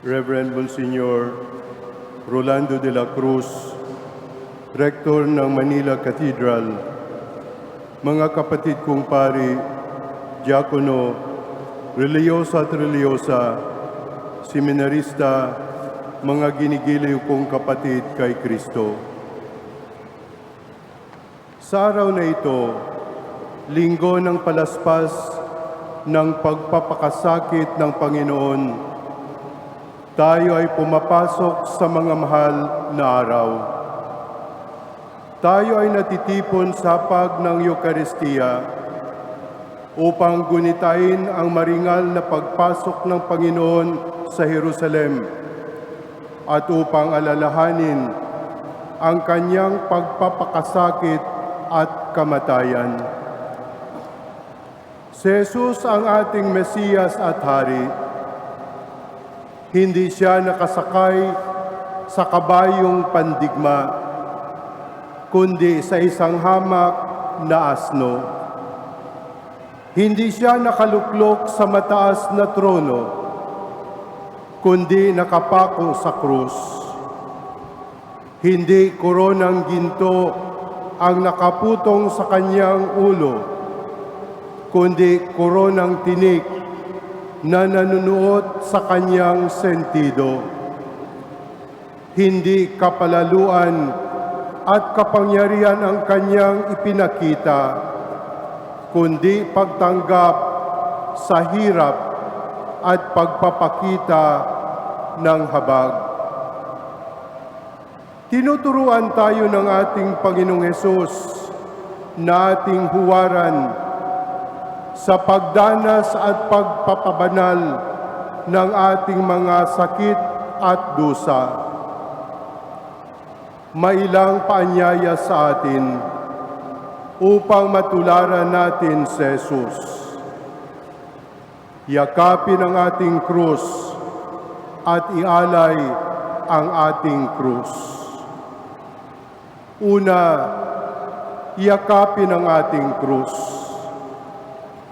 Reverend Monsignor Rolando de la Cruz, Rector ng Manila Cathedral, mga kapatid kong pari, diakono, religyosa at religyosa, seminarista, mga ginigiliw kong kapatid kay Kristo. Sa araw na ito, linggo ng palaspas ng pagpapakasakit ng Panginoon, tayo ay pumapasok sa mga mahal na araw. Tayo ay natitipon sa hapag ng Eucharistia upang gunitain ang maringal na pagpasok ng Panginoon sa Jerusalem at upang alalahanin ang kanyang pagpapakasakit at kamatayan. Si Jesus ang ating Mesiyas at Hari. Hindi siya nakasakay sa kabayong pandigma, kundi sa isang hamak na asno. Hindi siya nakaluklok sa mataas na trono, kundi nakapako sa krus. Hindi koronang ginto ang nakaputong sa kanyang ulo, kundi koronang tinik na nanunuot sa kanyang sentido. Hindi kapalaluan at kapangyarihan ang kanyang ipinakita, kundi pagtanggap sa hirap at pagpapakita ng habag. Tinuturuan tayo ng ating Panginoong Hesus na ating huwaran sa pagdanas at pagpapabanal ng ating mga sakit at dusa. Mailang paanyaya sa atin upang matularan natin si Jesus. Yakapin ang ating krus at ialay ang ating krus. Una, yakapin ang ating krus.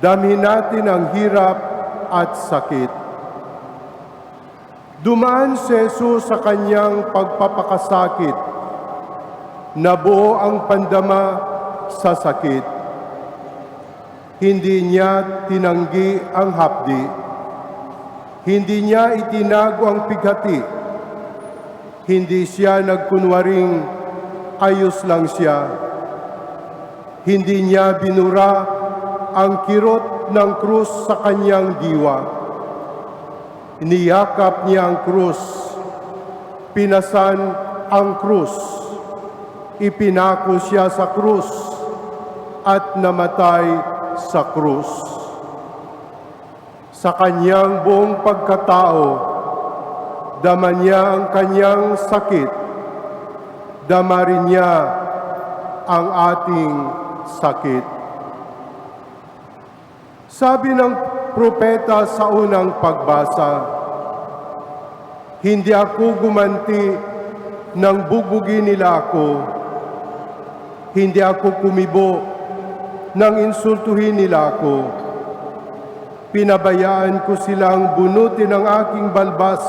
Damhin natin ang hirap at sakit. Dumaan si Jesus sa kanyang pagpapakasakit. Nabuo ang pandama sa sakit. Hindi niya tinanggi ang hapdi. Hindi niya itinago ang pighati. Hindi siya nagkunwaring ayos lang siya. Hindi niya binura ang kirot ng krus sa kanyang diwa. Niyakap niya ang krus, pinasan ang krus, ipinako siya sa krus, at namatay sa krus. Sa kanyang buong pagkatao, dama niya ang kanyang sakit, dama rin niya ang ating sakit. Sabi ng propeta sa unang pagbasa, hindi ako gumanti nang bugbugin nila ako. Hindi ako kumibo nang insultuhin nila ako. Pinabayaan ko silang bunutin ang aking balbas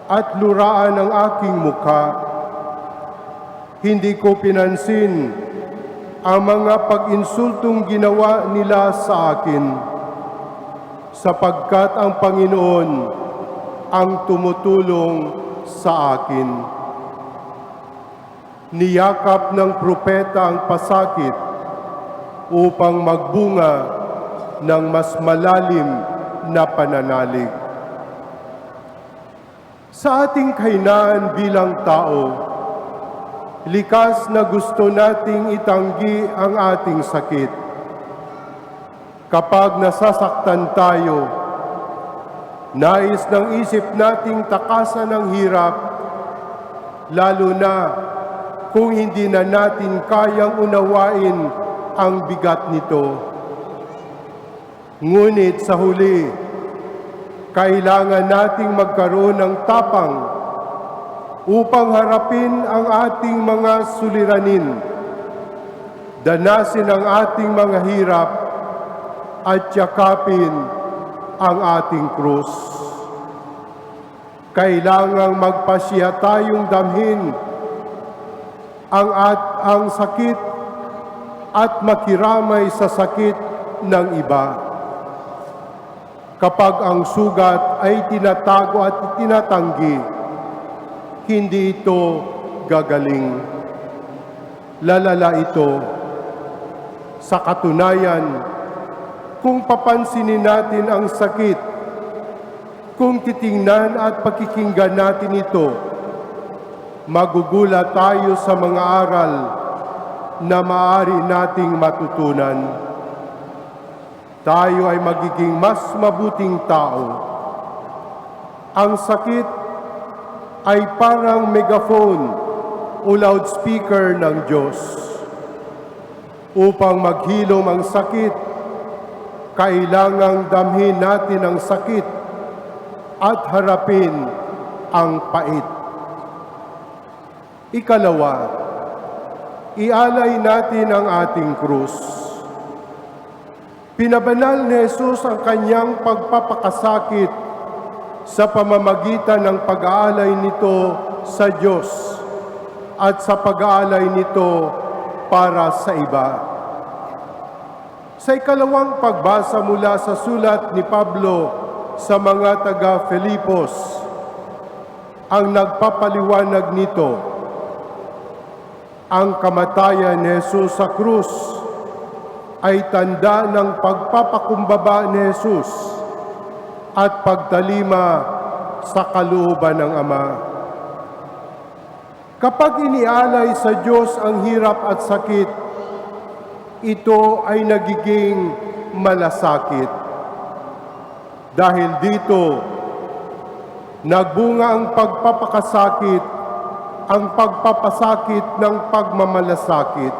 at luraan ang aking mukha. Hindi ko pinansin ang mga pag-insultong ginawa nila sa akin, sapagkat ang Panginoon ang tumutulong sa akin. Niyakap ng propeta ang pasakit upang magbunga ng mas malalim na pananalig. Sa ating kahinaan bilang tao, likas na gusto nating itanggi ang ating sakit. Kapag nasasaktan tayo, nais ng isip nating takasan ang hirap, lalo na kung hindi na natin kayang unawain ang bigat nito. Ngunit sa huli, kailangan nating magkaroon ng tapang upang harapin ang ating mga suliranin, danasin ang ating mga hirap, at yakapin ang ating krus. kailangang magpasya tayong damhin ang sakit at makiramay sa sakit ng iba. Kapag ang sugat ay tinatago at tinatanggi, hindi ito gagaling. Lalala ito. Sa katunayan, kung papansinin natin ang sakit, kung titingnan at pakikinggan natin ito, magugulat tayo sa mga aral na maaari nating matutunan. Tayo ay magiging mas mabuting tao. Ang sakit ay parang megaphone o loudspeaker ng Diyos. Upang maghilom ang sakit, kailangang damhin natin ang sakit at harapin ang pait. Ikalawa, ialay natin ang ating krus. Pinabanal ni Jesus ang kanyang pagpapakasakit sa pamamagitan ng pag-aalay nito sa Diyos at sa pag-aalay nito para sa iba. Sa ikalawang pagbasa mula sa sulat ni Pablo sa mga taga-Filipos, ang nagpapaliwanag nito, ang kamatayan ni Jesus sa krus ay tanda ng pagpapakumbaba ni Jesus at pagtalima sa kalooban ng Ama. Kapag inialay sa Diyos ang hirap at sakit, ito ay nagiging malasakit. Dahil dito, nagbunga ang pagpapakasakit, ang pagpapasakit ng pagmamalasakit.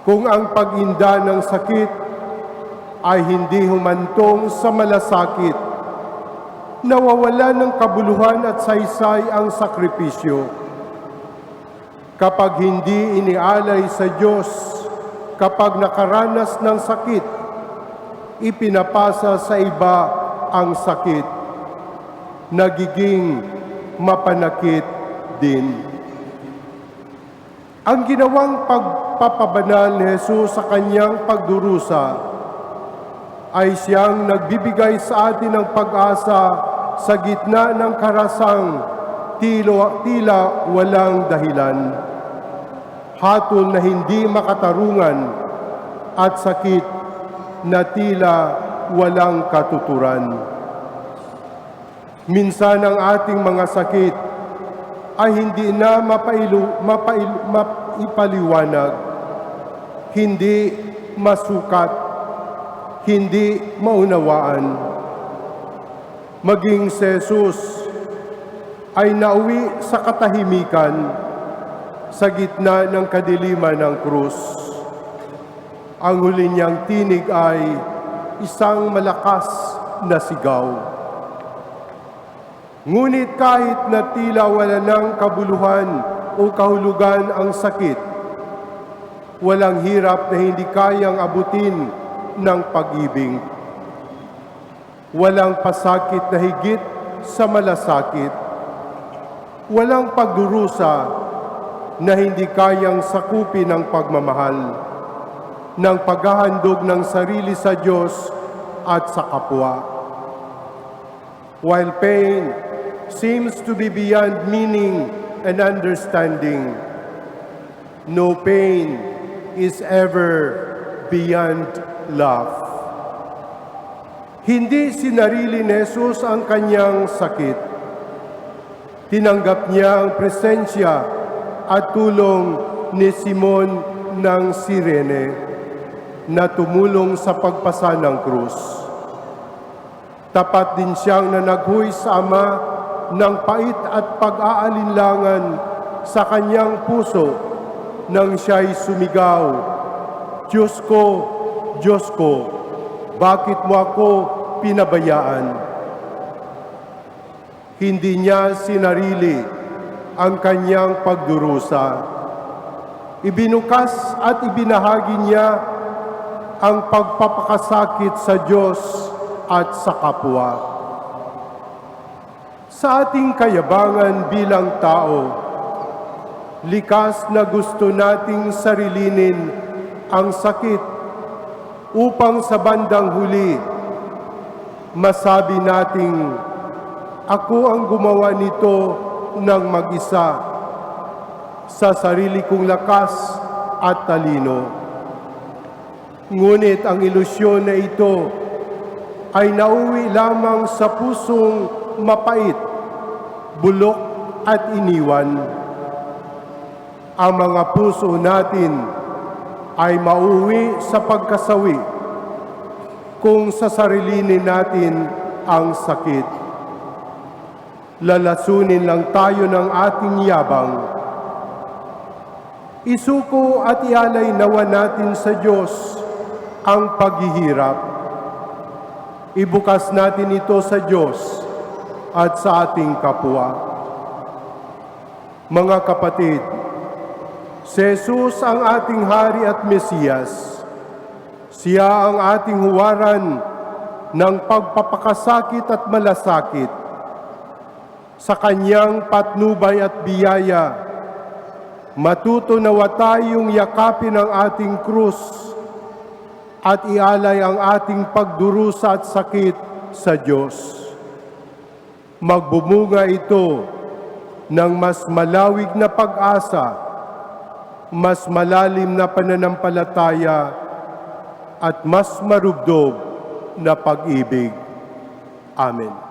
Kung ang pag-inda ng sakit ay hindi humantong sa malasakit, nawawala ng kabuluhan at saysay ang sakripisyo. Kapag hindi inialay sa Diyos, kapag nakaranas ng sakit, ipinapasa sa iba ang sakit, nagiging mapanakit din. Ang ginawang pagpapabanal ni Jesus sa kanyang pagdurusa ay siyang nagbibigay sa atin ng pag-asa sa gitna ng karasang tila walang dahilan, hatol na hindi makatarungan at sakit na tila walang katuturan. Minsan ang ating mga sakit ay hindi na maipaliwanag, hindi masukat, hindi maunawaan. Maging si Jesus ay nauwi sa katahimikan sa gitna ng kadiliman ng krus. Ang huli niyang tinig ay isang malakas na sigaw. Ngunit kahit na tila wala ng kabuluhan o kahulugan ang sakit, walang hirap na hindi kayang abutin ng pag-ibig. Walang pasakit na higit sa malasakit. Walang pagdurusa na hindi kayang sakupin ng pagmamahal, ng paghahandog ng sarili sa Diyos at sa kapwa. While pain seems to be beyond meaning and understanding, no pain is ever beyond love. Hindi sinarili ni Jesus ang kanyang sakit. Tinanggap niya ang presensya at tulong ni Simon ng Sirene na tumulong sa pagpasa ng krus. Tapat din siyang nanaghoy sa Ama ng pait at pag-aalinlangan sa kanyang puso nang siya'y sumigaw, Diyos ko, bakit mo ako pinabayaan? Hindi niya sinarili ang kanyang pagdurusa. Ibinukas at ibinahagi niya ang pagpapakasakit sa Diyos at sa kapwa. sa ating kayabangan bilang tao, likas na gusto nating sarilinin ang sakit upang sa bandang huli, masabi nating, ako ang gumawa nito ng mag-isa sa sarili kong lakas at talino. Ngunit ang ilusyon na ito ay nauwi lamang sa pusong mapait, bulok at iniwan. Ang mga puso natin ay mauwi sa pagkasawi kung sasarilinin natin ang sakit. Lalasunin lang tayo ng ating yabang. Isuko at ialay nawa natin sa Diyos ang paghihirap. Ibukas natin ito sa Diyos at sa ating kapwa. Mga kapatid, si Jesus ang ating Hari at Mesiyas. Siya ang ating huwaran ng pagpapakasakit at malasakit. Sa kanyang patnubay at biyaya, matuto nawa tayong yakapin ang ating krus at ialay ang ating pagdurusa at sakit sa Diyos. Magbumunga ito ng mas malawig na pag-asa, mas malalim na pananampalataya, at mas marubdob na pag-ibig. Amen.